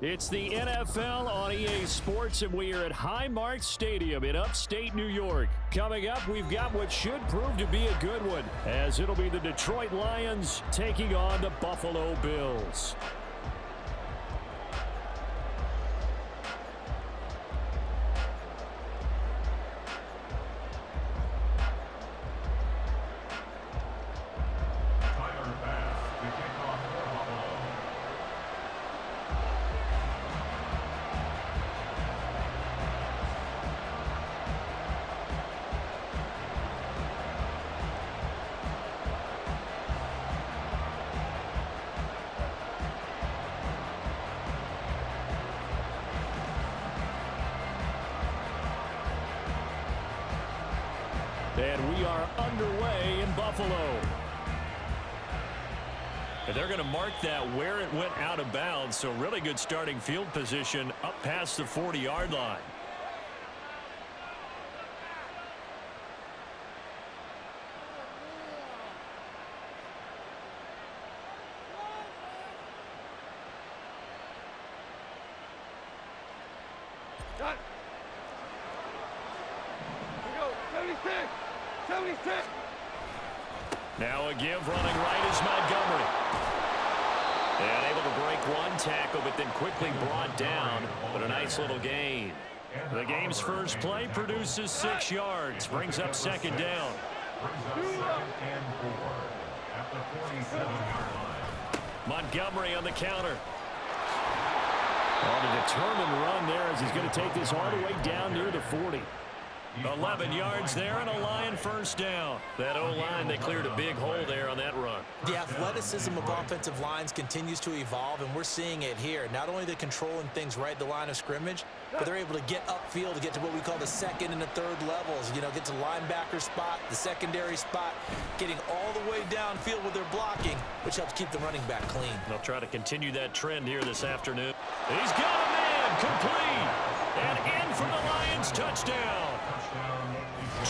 It's the NFL on EA Sports, and we are at Highmark Stadium in upstate New York. Coming up, we've got what should prove to be a good one, as it'll be the Detroit Lions taking on the Buffalo Bills. And we are underway in Buffalo. And they're going to mark that where it went out of bounds, so really good starting field position up past the 40-yard line. Now a give running right is Montgomery. And able to break one tackle, but then quickly brought down. But a nice little gain. The game's first play produces 6 yards. Brings up second down. Montgomery on the counter. On a determined run there as he's going to take this all the way down near the 40. 11 yards there and a Lion first down. That O-line, they cleared a big hole there on that run. The athleticism of offensive lines continues to evolve, and we're seeing it here. Not only the controlling things right at the line of scrimmage, but they're able to get upfield to get to what we call the second and the third levels. You know, get to the linebacker spot, the secondary spot, getting all the way downfield with their blocking, which helps keep the running back clean. They'll try to continue that trend here this afternoon. He's got a man complete. And in for the Lions touchdown.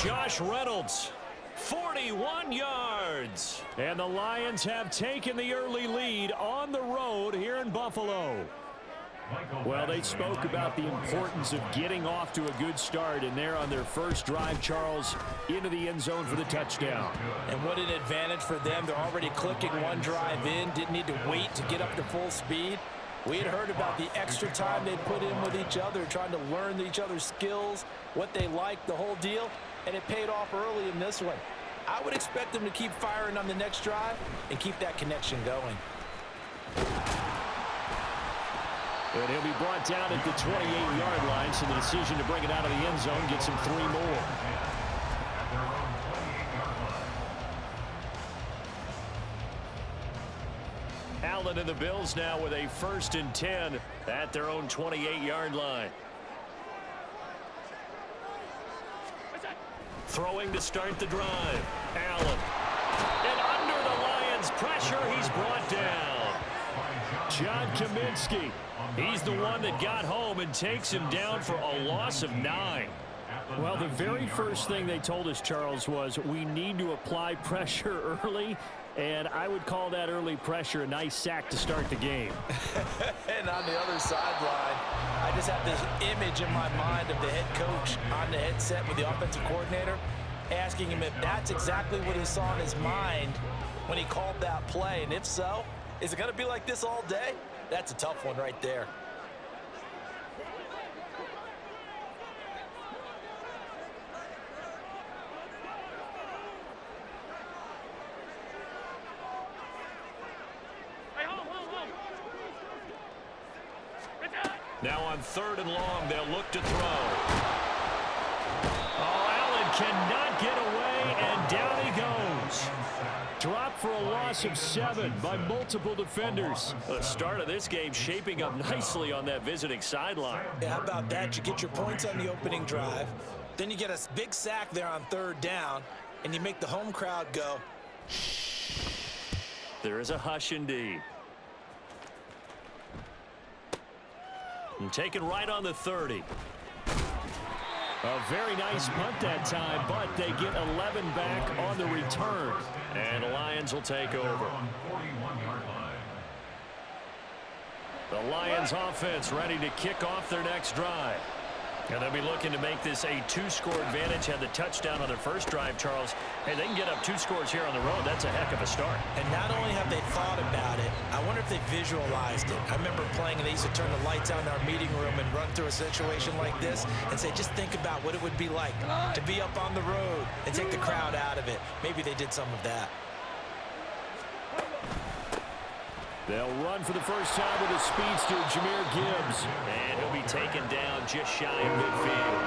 Josh Reynolds, 41 yards. And the Lions have taken the early lead on the road here in Buffalo. Well, they spoke about the importance of getting off to a good start, and they're on their first drive, Charles, into the end zone for the touchdown. And what an advantage for them. They're already clicking one drive in, didn't need to wait to get up to full speed. We had heard about the extra time they'd put in with each other, trying to learn each other's skills, what they liked, the whole deal, and it paid off early in this one. I would expect them to keep firing on the next drive and keep that connection going. And he'll be brought down at the 28-yard line, so the decision to bring it out of the end zone gets him 3 more. Allen and the Bills now with a 1st and 10 at their own 28-yard line. Throwing to start the drive. Allen. And under the Lions' pressure, he's brought down. John Kaminsky. He's the one that got home and takes him down for a loss of 9. Well, the very first thing they told us, Charles, was we need to apply pressure early. And I would call that early pressure a nice sack to start the game. And on the other sideline, I just have this image in my mind of the head coach on the headset with the offensive coordinator, asking him if that's exactly what he saw in his mind when he called that play. And if so, is it going to be like this all day? That's a tough one right there. Now on 3rd and long, they'll look to throw. Oh, Allen cannot get away, and down he goes. Dropped for a loss of 7 by multiple defenders. The start of this game shaping up nicely on that visiting sideline. Yeah, how about that? You get your points on the opening drive. Then you get a big sack there on 3rd down, and you make the home crowd go, shh. There is a hush indeed. And taken right on the 30. A very nice punt that time, but they get 11 back on the return. And the Lions will take over. The Lions offense ready to kick off their next drive. And they'll be looking to make this a 2-score advantage. Had the touchdown on their first drive, Charles. Hey, they can get up 2 scores here on the road. That's a heck of a start. And not only have they thought about it, I wonder if they visualized it. I remember playing, and they used to turn the lights on in our meeting room and run through a situation like this and say, just think about what it would be like to be up on the road and take the crowd out of it. Maybe they did some of that. They'll run for the first time with a speedster, Jahmyr Gibbs. And he'll be taken down just shy of midfield.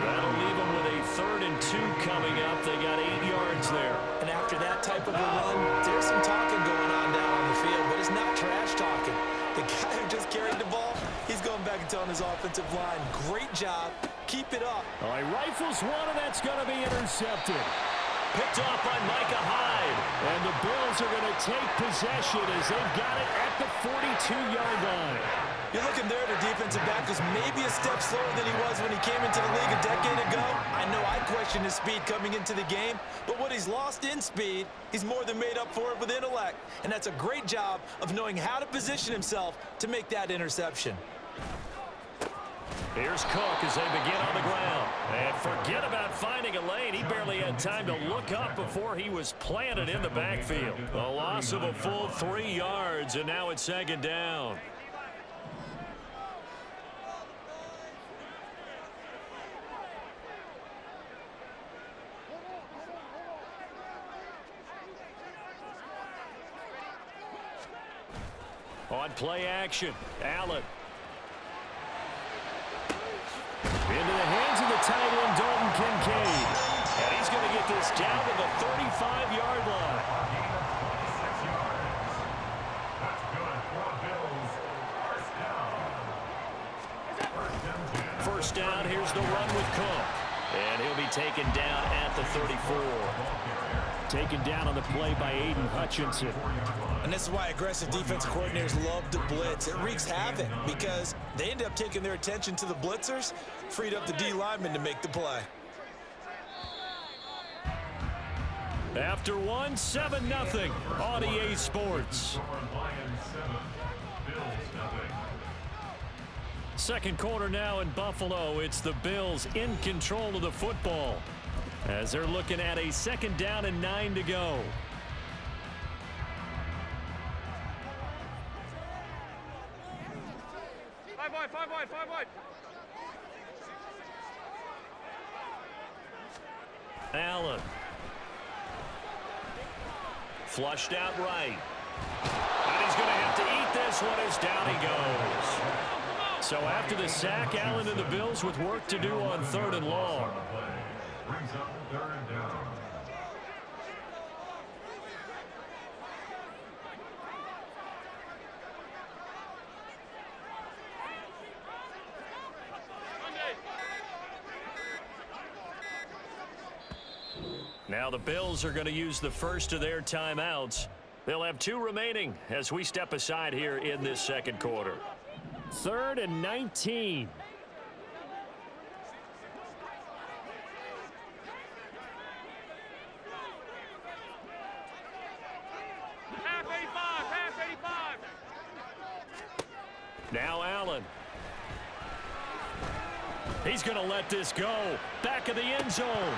That'll leave them with a 3rd and 2 coming up. They got 8 yards there. And after that type of a run, there's some talking going on down on the field, but it's not trash talking. The guy who just carried the ball, he's going back and telling his offensive line, great job, keep it up. All right, rifles one, and that's going to be intercepted. Picked off by Micah Hyde. And the Bills are going to take possession as they've got it at the 42-yard line. You're looking there at a defensive back who's maybe a step slower than he was when he came into the league a decade ago. I know I questioned his speed coming into the game, but what he's lost in speed, he's more than made up for it with intellect. And that's a great job of knowing how to position himself to make that interception. Here's Cook as they begin on the ground. And forget about finding a lane. He barely had time to look up before he was planted in the backfield. A loss of a full 3 yards, and now it's 2nd down. On play action, Allen. Into the hands of the tight end, Dalton Kincaid. And he's going to get this down to the 35-yard line. First down, here's the run with Cook. And he'll be taken down at the 34. Taken down on the play by Aiden Hutchinson. And this is why aggressive defensive coordinators love to blitz. It wreaks havoc because they end up taking their attention to the blitzers, freed up the D lineman to make the play. After 7-0 on EA Sports. Second quarter now in Buffalo. It's the Bills in control of the football as they're looking at a 2nd down and 9 to go. Five wide. Allen. Flushed out right. And he's going to have to eat this one as down he goes. So after the sack, Allen and the Bills with work to do on 3rd and long. Brings up 3rd down. Now the Bills are going to use the first of their timeouts. They'll have 2 remaining as we step aside here in this second quarter. 3rd and 19. Half 85. Now Allen. He's going to let this go. Back of the end zone.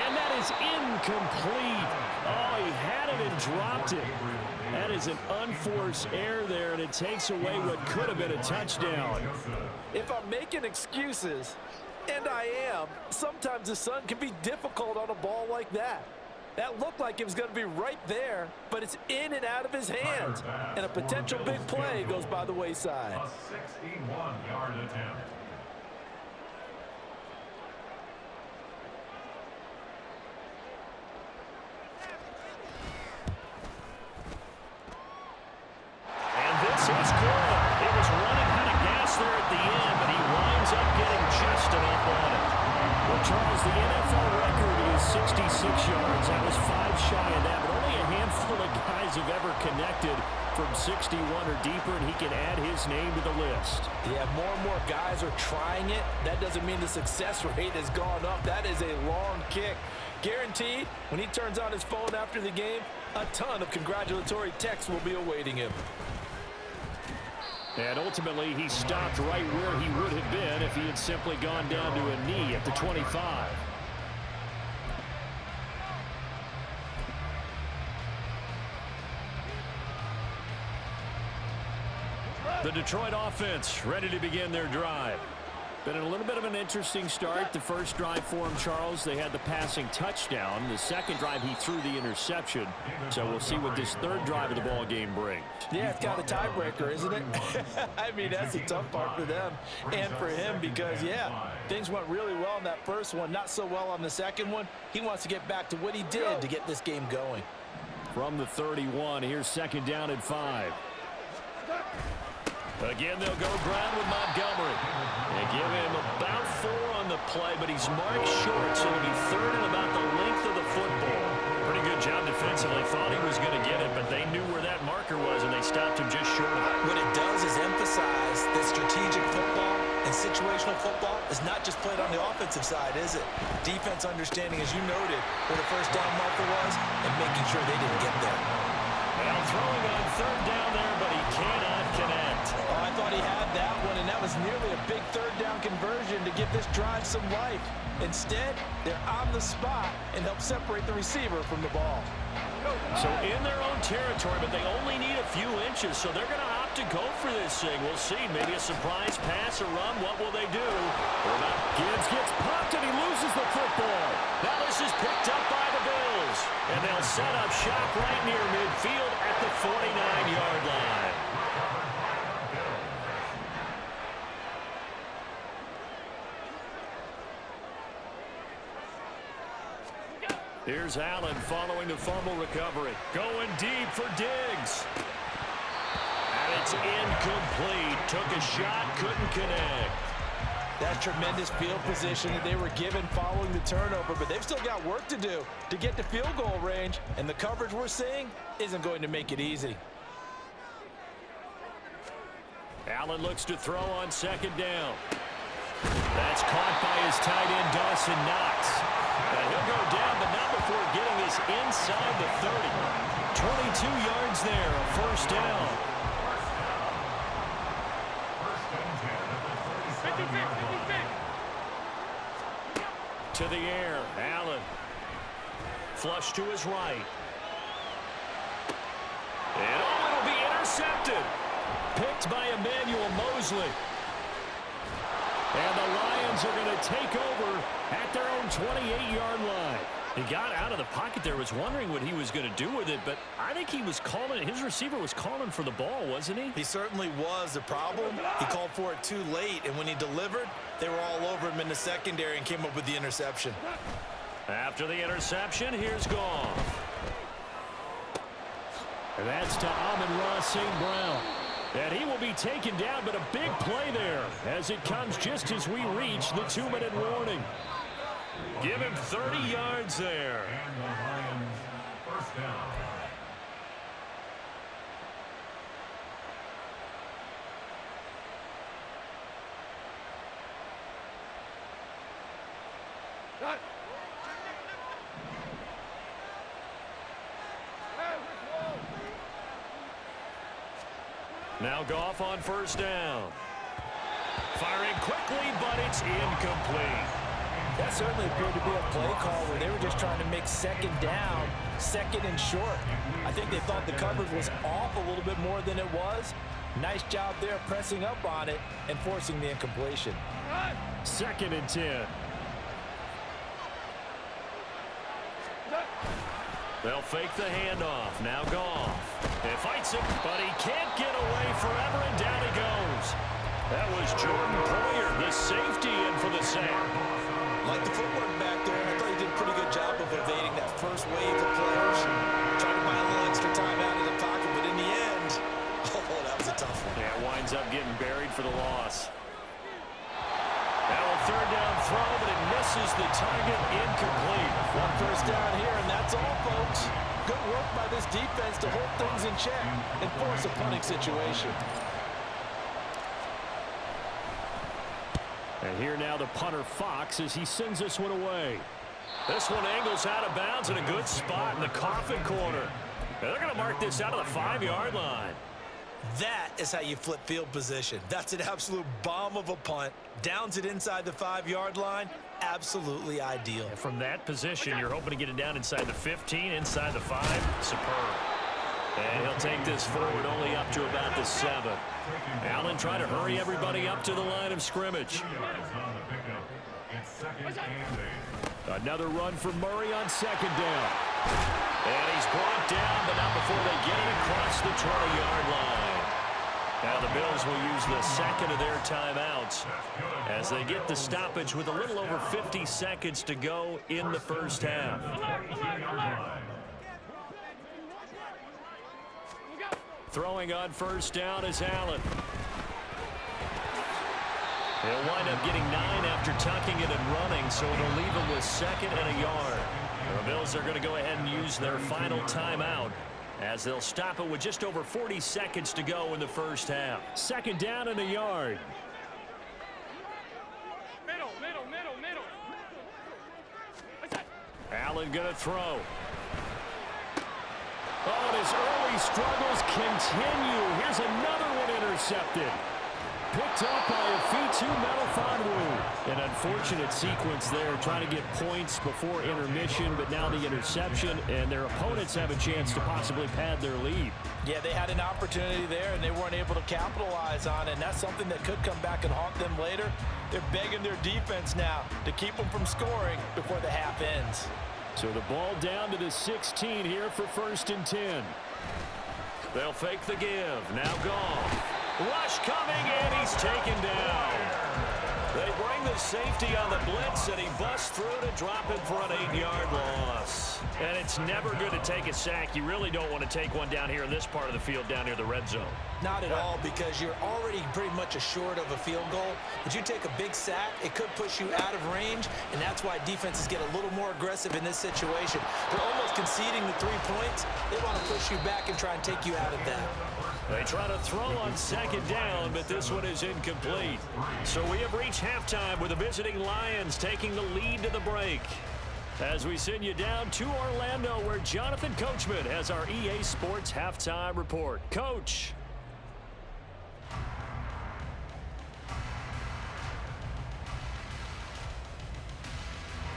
And that is incomplete. Oh, he had it and dropped it. That is an unforced error there, and it takes away what could have been a touchdown. If I'm making excuses, and I am, sometimes the sun can be difficult on a ball like that. That looked like it was going to be right there, but it's in and out of his hands. And a potential big play goes by the wayside. A 61-yard attempt. This is good. It was running out of gas there at the end, but he winds up getting just enough on it. Well, Charles, the NFL record is 66 yards. That was 5 shy of that, but only a handful of guys have ever connected from 61 or deeper, and he can add his name to the list. Yeah, more and more guys are trying it. That doesn't mean the success rate has gone up. That is a long kick. Guaranteed, when he turns on his phone after the game, a ton of congratulatory texts will be awaiting him. And ultimately, he stopped right where he would have been if he had simply gone down to a knee at the 25. The Detroit offense ready to begin their drive. Been a little bit of an interesting start. The first drive for him, Charles, they had the passing touchdown. The second drive, he threw the interception. So we'll see what this third drive of the ball game brings. Yeah, it's kind of a tiebreaker, isn't it? I mean, that's the tough part for them and for him because, yeah, things went really well in that first one, not so well on the second one. He wants to get back to what he did to get this game going. From the 31, here's second down and 5. Again, they'll go ground with Montgomery. They give him about 4 on the play, but he's marked short, so it'll be third and about the length of the football. Pretty good job defensively. Thought he was going to get it, but they knew where that marker was, and they stopped him just short of it. What it does is emphasize that strategic football and situational football is not just played on the offensive side, is it? Defense understanding, as you noted, where the first down marker was and making sure they didn't get there. Well, throwing on third down there, but he cannot connect. Oh, I thought he had that one, and that was nearly a big third down conversion to give this drive some life. Instead, they're on the spot and help separate the receiver from the ball. So in their own territory, but they only need a few inches, so they're going to opt to go for this thing. We'll see. Maybe a surprise pass or run. What will they do? Gibbs gets popped, and he loses the football. Now this is picked up by the Bills, and they'll set up shop right near midfield at the 49-yard line. Here's Allen following the fumble recovery. Going deep for Diggs. And it's incomplete. Took a shot, couldn't connect. That tremendous field position that they were given following the turnover, but they've still got work to do to get to field goal range, and the coverage we're seeing isn't going to make it easy. Allen looks to throw on second down. That's caught by his tight end, Dawson Knox. And he'll go down, but not before getting this inside the 30. 22 yards there, a first down. To the air, Allen. Flush to his right. And it'll be intercepted. Picked by Emmanuel Mosley. And the Lions are going to take over at their own 28-yard line. He got out of the pocket there, was wondering what he was going to do with it, but I think he was calling, his receiver was calling for the ball, wasn't he? He certainly was. The problem, he called for it too late, and when he delivered, they were all over him in the secondary and came up with the interception. After the interception, here's Goff. And that's to Amon-Ra St. Brown. And he will be taken down, but a big play there as it comes just as we reach the 2-minute warning. Give him 30 yards there. And the Lions first down. Now Goff on first down. Firing quickly, but it's incomplete. That certainly appeared to be a play call where they were just trying to make second down, second and short. I think they thought the coverage was off a little bit more than it was. Nice job there pressing up on it and forcing the incompletion. Second and 10. They'll fake the handoff. Now Goff. He fights it, but he can't get away forever, and down he goes. That was Jordan Poyer, the safety, in for the sack. Like the footwork back there, I thought he did a pretty good job of evading that first wave of players. Trying to buy a little extra time out of the pocket, but in the end, oh, that was a tough one. Yeah, winds up getting buried for the loss. Now a third down throw, but it misses the target, incomplete. One first down here, and that's all, folks. Good work by this defense to hold things in check and force a punting situation. And here now the punter Fox as he sends this one away. This one angles out of bounds in a good spot in the coffin corner. And they're going to mark this out of the 5-yard line. That is how you flip field position. That's an absolute bomb of a punt. Downs it inside the 5-yard line. Absolutely ideal. And from that position, you're hoping to get it down inside the 15, inside the 5. Superb. And he'll take this forward only up to about the 7. Allen trying to hurry everybody up to the line of scrimmage. Another run for Murray on 2nd down. And he's brought down, but not before they get it across the 20-yard line. Now the Bills will use the second of their timeouts as they get the stoppage with a little over 50 seconds to go in the first half. Throwing on 1st down is Allen. He'll wind up getting 9 after tucking it and running, so it'll leave him with 2nd and a yard. The Bills are going to go ahead and use their final timeout as they'll stop it with just over 40 seconds to go in the first half. 2nd down and a yard. Middle. Allen going to throw. Oh, and his early struggles continue. Here's another one intercepted. Picked up by Afitu Melifonwu. An unfortunate sequence there, trying to get points before intermission, but now the interception, and their opponents have a chance to possibly pad their lead. Yeah, they had an opportunity there, and they weren't able to capitalize on it, and that's something that could come back and haunt them later. They're begging their defense now to keep them from scoring before the half ends. So the ball down to the 16 here for 1st and 10. They'll fake the give. Now gone. Rush coming, and he's taken down. They bring the safety on the blitz, and he busts through to drop him for an 8-yard loss. And it's never good to take a sack. You really don't want to take one down here in this part of the field down near the red zone. Not at all, because you're already pretty much assured of a field goal. But you take a big sack, it could push you out of range, and that's why defenses get a little more aggressive in this situation. They're almost conceding the 3 points. They want to push you back and try and take you out of that. They try to throw on 2nd down, but this one is incomplete. So we have reached halftime with the visiting Lions taking the lead to the break. As we send you down to Orlando, where Jonathan Coachman has our EA Sports halftime report. Coach.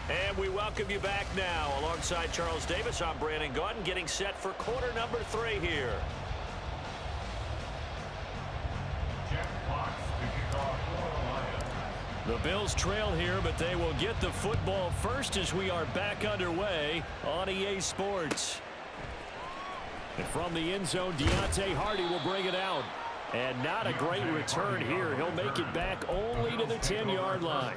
And we welcome you back now. Alongside Charles Davis, I'm Brandon Gaudin, getting set for quarter number 3 here. The Bills trail here, but they will get the football first as we are back underway on EA Sports. And from the end zone, Deontay Hardy will bring it out. And not a great return here. He'll make it back only to the 10-yard line.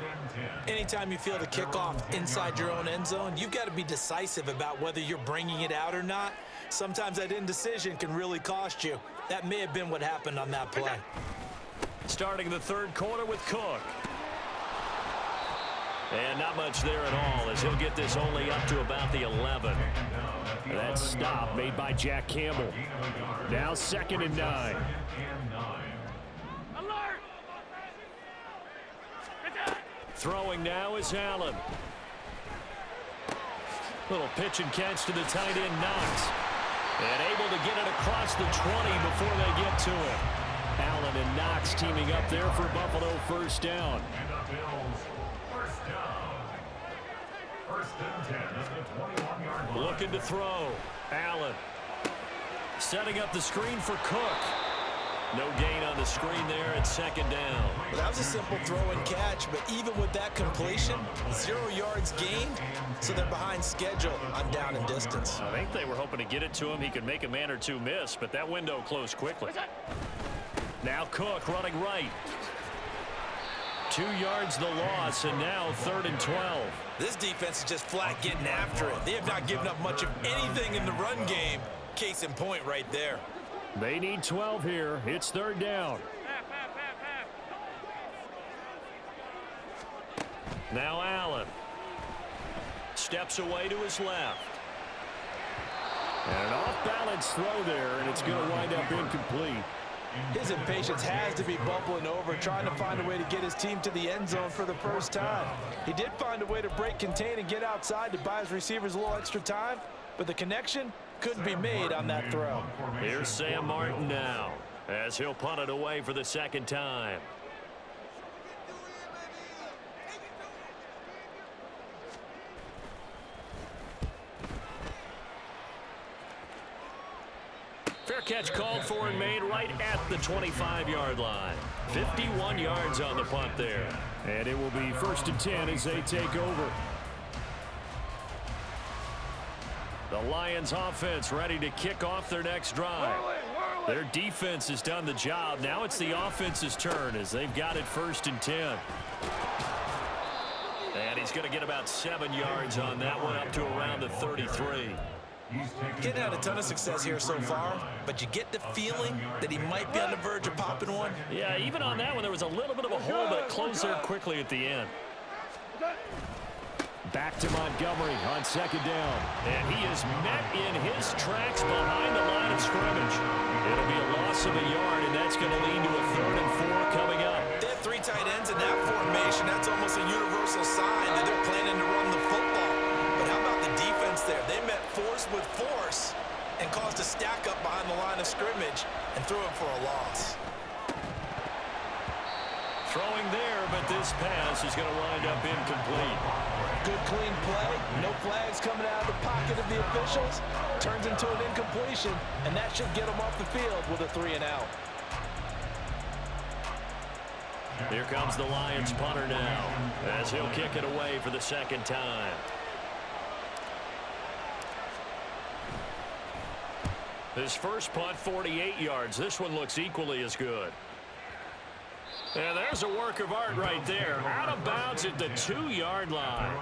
Anytime you feel the kickoff inside your own end zone, you've got to be decisive about whether you're bringing it out or not. Sometimes that indecision can really cost you. That may have been what happened on that play. Starting the 3rd quarter with Cook. And not much there at all, as he'll get this only up to about the 11. That stop made by Jack Campbell. Now 2nd and 9. Alert! Throwing now is Allen. Little pitch and catch to the tight end, Knox. And able to get it across the 20 before they get to it. Allen and Knox teaming up there for Buffalo 1st down. Looking to throw. Allen. Setting up the screen for Cook. No gain on the screen there at 2nd down. Well, that was a simple throw and catch, but even with that completion, 0 yards gained, so they're behind schedule on down and distance. I think they were hoping to get it to him. He could make a man or two miss, but that window closed quickly. Now Cook running right. 2 yards the loss, and now 3rd and 12. This defense is just flat getting after it. They have not given up much of anything in the run game. Case in point right there. They need 12 here. It's 3rd down. Now Allen. Steps away to his left. And an off-balance throw there, and it's going to wind up incomplete. His impatience has to be bubbling over, trying to find a way to get his team to the end zone for the first time. He did find a way to break contain and get outside to buy his receivers a little extra time, but the connection couldn't be made on that throw. Here's Sam Martin now. as he'll punt it away for the second time. Fair catch called for and made right at the 25-yard line. 51 yards on the punt there. And it will be 1st and 10 as they take over. The Lions offense ready to kick off their next drive. Their defense has done the job. Now it's the offense's turn as they've got it 1st and 10. And he's going to get about 7 yards on that one, up to around the 33. Getting had a ton of success here so far, but you get the feeling that he might be on the verge of popping one. Yeah, even on that one, there was a little bit of a hole, but it closed there quickly at the end. Back to Montgomery on 2nd down. And he is met in his tracks behind the line of scrimmage. It'll be a loss of a yard, and that's going to lead to a 3rd and 4 coming up. They have 3 tight ends in that formation. That's almost a universal sign that they're planning to run the football. But how about the defense there? They met force with force and caused a stack up behind the line of scrimmage and threw him for a loss. Throwing there, but this pass is going to wind up incomplete. Good clean play. No flags coming out of the pocket of the officials. Turns into an incompletion, and that should get them off the field with a 3 and out. Here comes the Lions punter now as he'll kick it away for the second time. His first punt, 48 yards. This one looks equally as good. And there's a work of art right there. Out of bounds at the 2-yard line.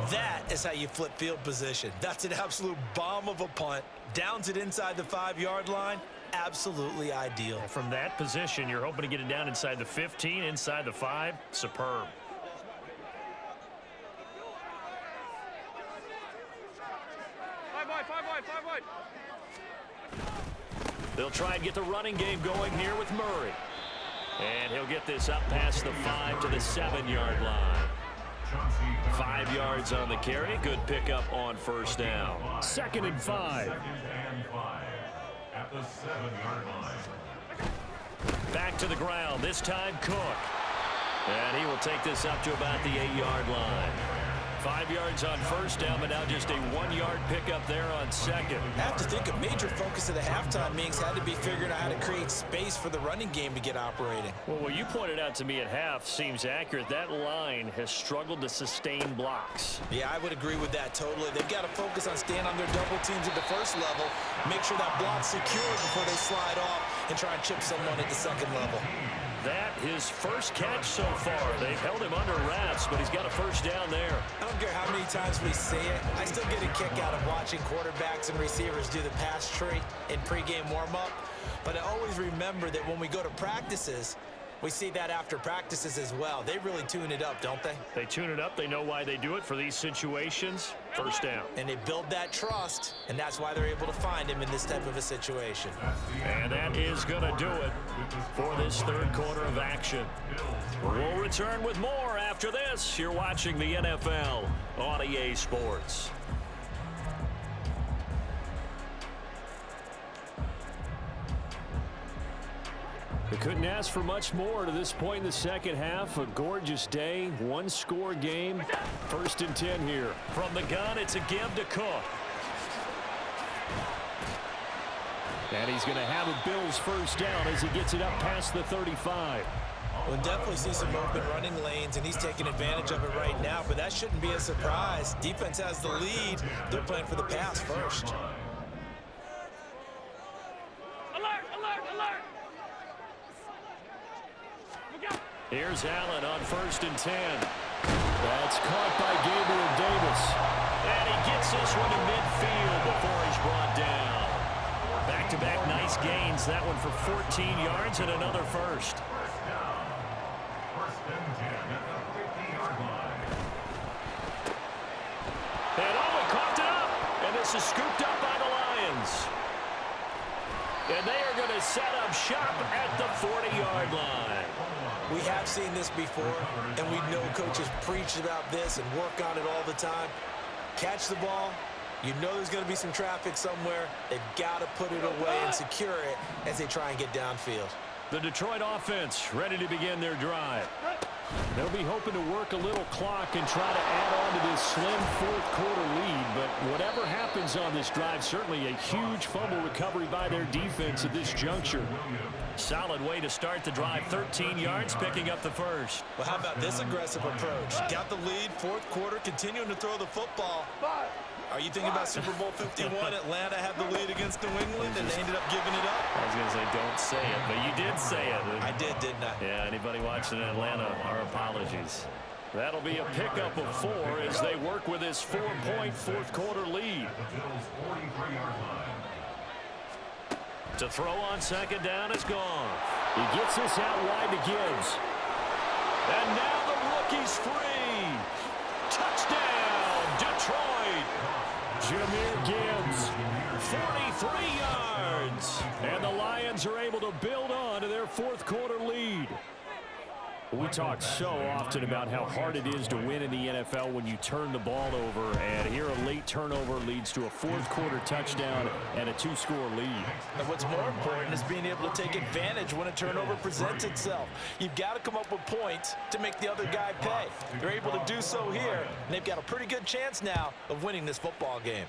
That is how you flip field position. That's an absolute bomb of a punt. Downs it inside the 5-yard line. Absolutely ideal. From that position, you're hoping to get it down inside the 15, inside the 5. Superb. They'll try and get the running game going here with Murray. And he'll get this up past the 5 to the 7-yard line. 5 yards on the carry. Good pickup on 1st down. 2nd and 5. At the 7-yard line. Back to the ground. This time Cook. And he will take this up to about the 8-yard line. 5 yards on 1st down, but now just a 1-yard pickup there on 2nd. I have to think a major focus of the halftime meetings had to be figuring out how to create space for the running game to get operating. Well, what you pointed out to me at half seems accurate. That line has struggled to sustain blocks. Yeah, I would agree with that totally. They've got to focus on staying on their double teams at the 1st level, make sure that block's secure before they slide off and try and chip someone at the 2nd level. That his first catch so far. They've held him under wraps, but he's got a 1st down there. I don't care how many times we say it. I still get a kick out of watching quarterbacks and receivers do the pass tree in pregame warm-up. But I always remember that when we go to practices, we see that after practices as well. They really tune it up, don't they? They tune it up. They know why they do it for these situations. 1st down. And they build that trust, and that's why they're able to find him in this type of a situation. And that is going to do it for this 3rd quarter of action. We'll return with more after this. You're watching the NFL on EA Sports. They couldn't ask for much more to this point in the second half. A gorgeous day, 1-score game. 1st and 10 here. From the gun, it's a give to Cook. And he's going to have a Bills 1st down as he gets it up past the 35. We'll definitely see some open running lanes, and he's taking advantage of it right now, but that shouldn't be a surprise. Defense has the lead. They're playing for the pass first. Here's Allen on 1st and 10. That's caught by Gabriel Davis. And he gets this one to midfield before he's brought down. Back-to-back nice gains. That one for 14 yards and another 1st. 1st and 10 at the 50-yard line. And he coughed it up. And this is scooped up by the Lions. And they are going to set up shop at the 40-yard line. We have seen this before, and we know coaches preach about this and work on it all the time. Catch the ball, You know there's going to be some traffic somewhere. They've got to put it away and secure it as they try and get downfield. The Detroit offense ready to begin their drive. They'll be hoping to work a little clock and try to add on to this slim fourth-quarter lead. But whatever happens on this drive, certainly a huge fumble recovery by their defense at this juncture. Solid way to start the drive. 13 yards, picking up the first. Well, how about this aggressive approach? Got the lead, fourth quarter, continuing to throw the football. Are you thinking about Super Bowl 51? Atlanta had the lead against New England, and they ended up giving it up. I was going to say, don't say it, but you did say it. I did, didn't I? Yeah, anybody watching in Atlanta, our apologies. That'll be a pickup of 4 as they work with this 4-point fourth-quarter lead. To throw on second down is gone. He gets this out wide to Gibbs. And now the rookie's free. Touchdown, Detroit. Jahmyr Gibbs. 43 yards. And the Lions are able to build on to their fourth-quarter lead. We talk so often about how hard it is to win in the NFL when you turn the ball over, and here a late turnover leads to a fourth-quarter touchdown and a 2-score lead. And what's more important is being able to take advantage when a turnover presents itself. You've got to come up with points to make the other guy pay. They're able to do so here, and they've got a pretty good chance now of winning this football game.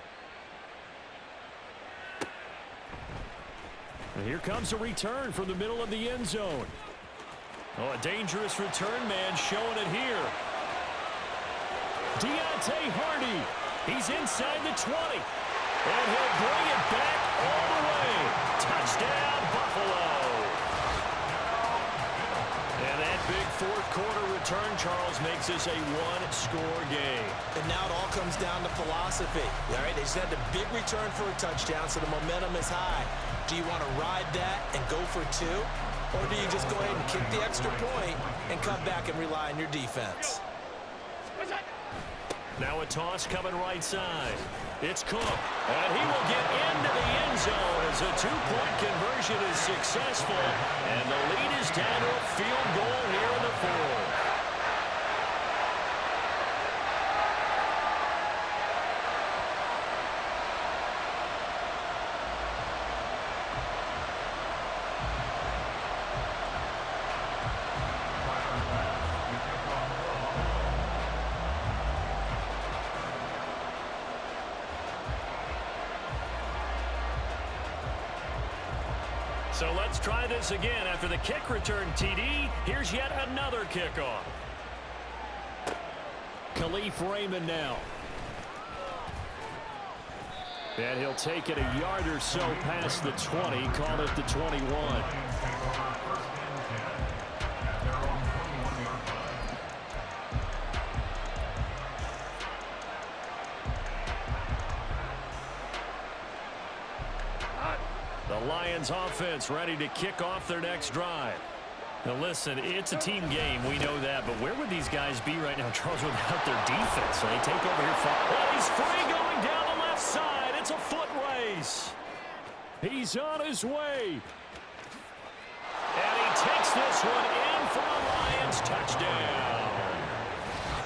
And here comes a return from the middle of the end zone. Oh, a dangerous return man showing it here. Deontay Hardy. He's inside the 20. And he'll bring it back all the way. Touchdown, Buffalo. And that big fourth-quarter return, Charles, makes this a one-score game. And now it all comes down to philosophy. All right, they just had a big return for a touchdown, so the momentum is high. Do you want to ride that and go for 2? Or do you just go ahead and kick the extra point and come back and rely on your defense? Now a toss coming right side. It's Cook. And he will get into the end zone as a 2-point conversion is successful. And the lead is down to a field goal here in the fourth. So let's try this again. After the kick return, TD, here's yet another kickoff. Khalif Raymond now. And he'll take it a yard or so past the 20, call it the 21. The Lions offense ready to kick off their next drive. Now listen, it's a team game, we know that, but where would these guys be right now, Charles, without their defense? So they take over here. Oh, he's free going down the left side. It's a foot race. He's on his way. And he takes this one in for a Lions touchdown.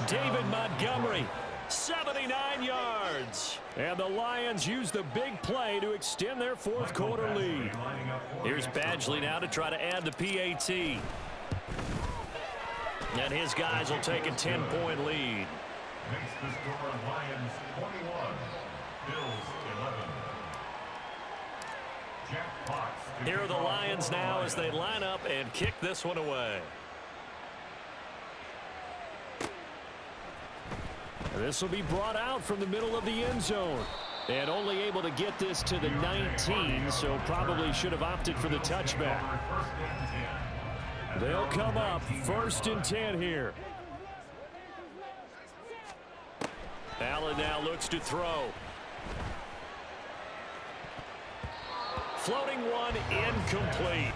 David Montgomery, 79 yards. And the Lions use the big play to extend their fourth-quarter lead. Here's Badgley now to try to add the PAT. And his guys will take a 10-point lead. Makes the score Lions 21, Bills 11. Jack Fox. Here are the Lions now as they line up and kick this one away. This will be brought out from the middle of the end zone. And only able to get this to the 19, so probably should have opted for the touchback. They'll come up 1st and 10 here. Allen now looks to throw. Floating one, incomplete.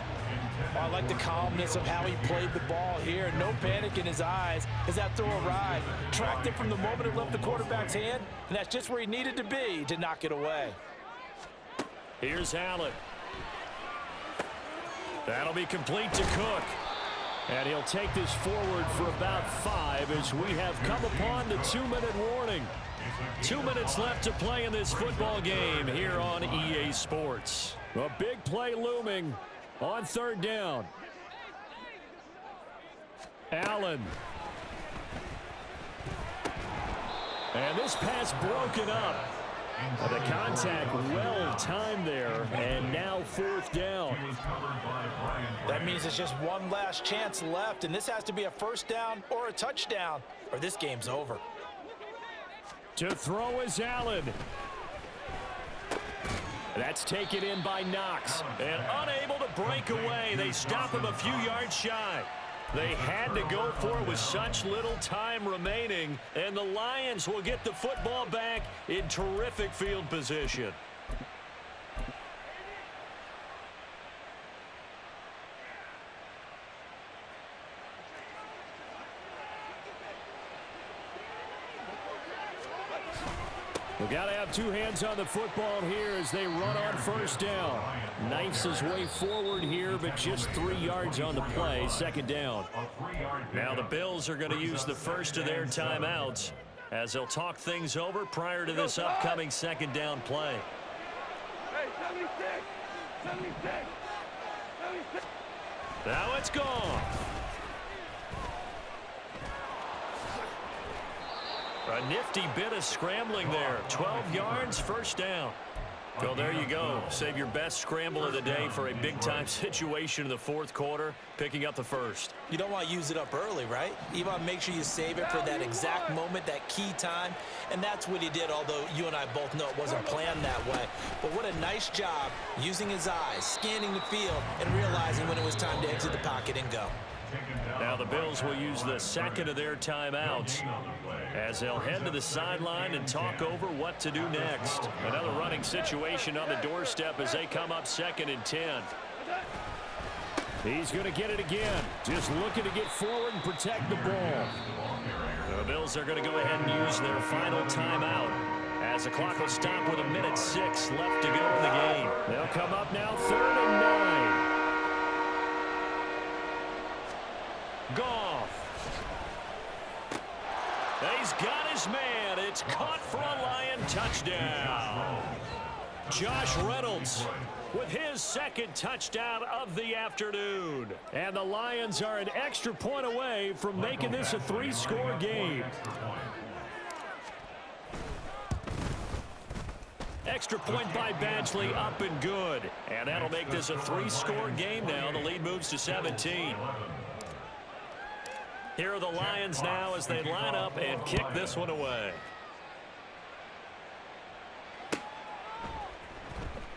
I like the calmness of how he played the ball here. No panic in his eyes as that throw arrived. Tracked it from the moment it left the quarterback's hand, and that's just where he needed to be to knock it away. Here's Allen. That'll be complete to Cook. And he'll take this forward for about 5 as we have come upon the 2-minute warning. 2 minutes left to play in this football game here on EA Sports. A big play looming on third down. Allen. And this pass broken up. The contact well timed there, and now fourth down. That means it's just one last chance left, and this has to be a first down or a touchdown, or this game's over. To throw is Allen. That's taken in by Knox. And unable to break away, they stop him a few yards shy. They had to go for it with such little time remaining, and the Lions will get the football back in terrific field position. We've got to have two hands on the football here as they run on first down. Knifes his way forward here, but just 3 yards on the play. Second down. Now the Bills are going to use the first of their timeouts as they'll talk things over prior to this upcoming second down play. Now it's gone. A nifty bit of scrambling there. 12 yards, first down. Well, there you go. Save your best scramble of the day for a big-time situation in the fourth quarter, picking up the first. You don't want to use it up early, right? You want to make sure you save it for that exact moment, that key time, and that's what he did, although you and I both know it wasn't planned that way. But what a nice job using his eyes, scanning the field, and realizing when it was time to exit the pocket and go. Now the Bills will use the second of their timeouts as they'll head to the sideline and talk over what to do next. Another running situation on the doorstep as they come up 2nd and 10. He's going to get it again. Just looking to get forward and protect the ball. The Bills are going to go ahead and use their final timeout as the clock will stop with 1:06 left to go in the game. They'll come up now 3rd and 9. Goff. He's got his man. It's caught for a Lion touchdown. Josh Reynolds with his second touchdown of the afternoon. And the Lions are an extra point away from making this a 3-score game. Extra point by Badgley, up and good. And that'll make this a 3-score game now. The lead moves to 17. Here are the Lions now as they line up and kick this one away.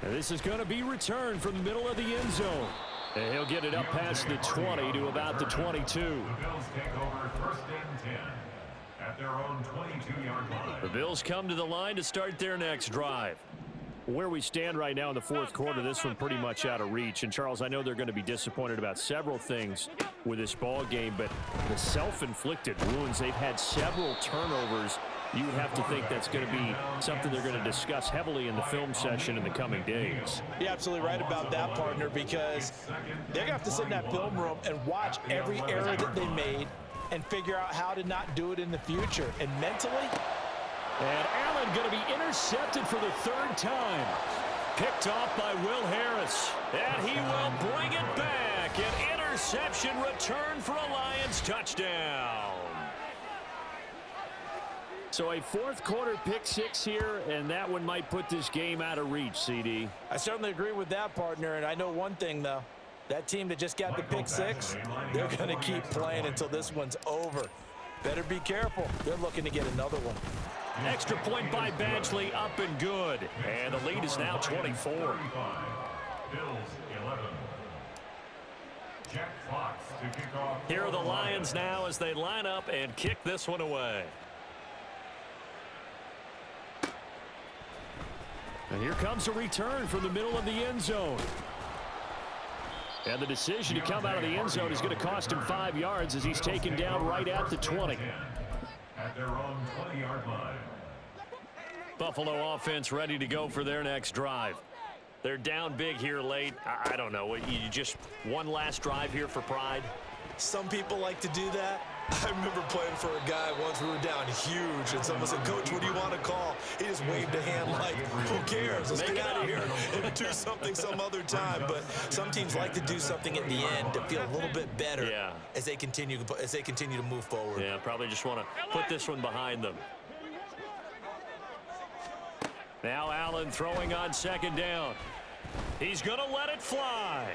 And this is going to be returned from the middle of the end zone. And he'll get it up past the 20 to about the 22. The Bills take over 1st and 10 at their own 22-yard line. The Bills come to the line to start their next drive. Where we stand right now in the fourth quarter, this one pretty much out of reach. And, Charles, I know they're going to be disappointed about several things with this ball game, but the self-inflicted wounds, they've had several turnovers. You would have to think that's going to be something they're going to discuss heavily in the film session in the coming days. You're absolutely right about that, partner, because they're going to have to sit in that film room and watch every error that they made and figure out how to not do it in the future. And mentally, and Allen going to be intercepted for the 3rd time. Picked off by Will Harris. And he will bring it back. An interception return for a Lions touchdown. So a fourth quarter pick 6 here, and that one might put this game out of reach, CD. I certainly agree with that, partner. And I know one thing, though. That team that just got the pick 6, they're going to keep playing until this one's over. Better be careful. They're looking to get another one. Extra point by Badgley, up and good. And the lead is now 24. Bills 11. Jack Fox to kick off. Here are the Lions now as they line up and kick this one away. And here comes a return from the middle of the end zone. And the decision to come out of the end zone is going to cost him 5 yards as he's taken down right at the 20. At their own 20-yard line. Buffalo offense ready to go for their next drive. They're down big here late. I don't know. You just one last drive here for pride? Some people like to do that. I remember playing for a guy once. We were down huge, and someone said, "Coach, what do you want to call?" He just waved a hand like, "Who cares? Let's get out of here and do something some other time." But some teams like to do something at the end to feel a little bit better as they continue to move forward. Yeah, probably just want to put this one behind them. Now Allen throwing on second down. He's going to let it fly.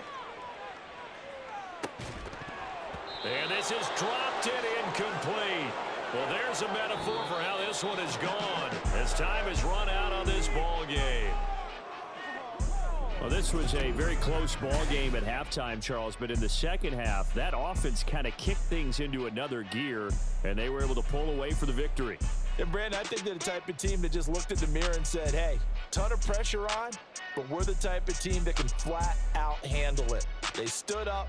And this is dropped and incomplete. Well, there's a metaphor for how this one is gone as time has run out on this ball game. Well, this was a very close ball game at halftime, Charles, but in the second half, that offense kind of kicked things into another gear, and they were able to pull away for the victory. And, Brandon, I think they're the type of team that just looked in the mirror and said, hey, ton of pressure on, but we're the type of team that can flat out handle it. They stood up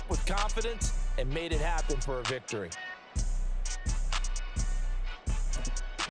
with confidence, and made it happen for a victory.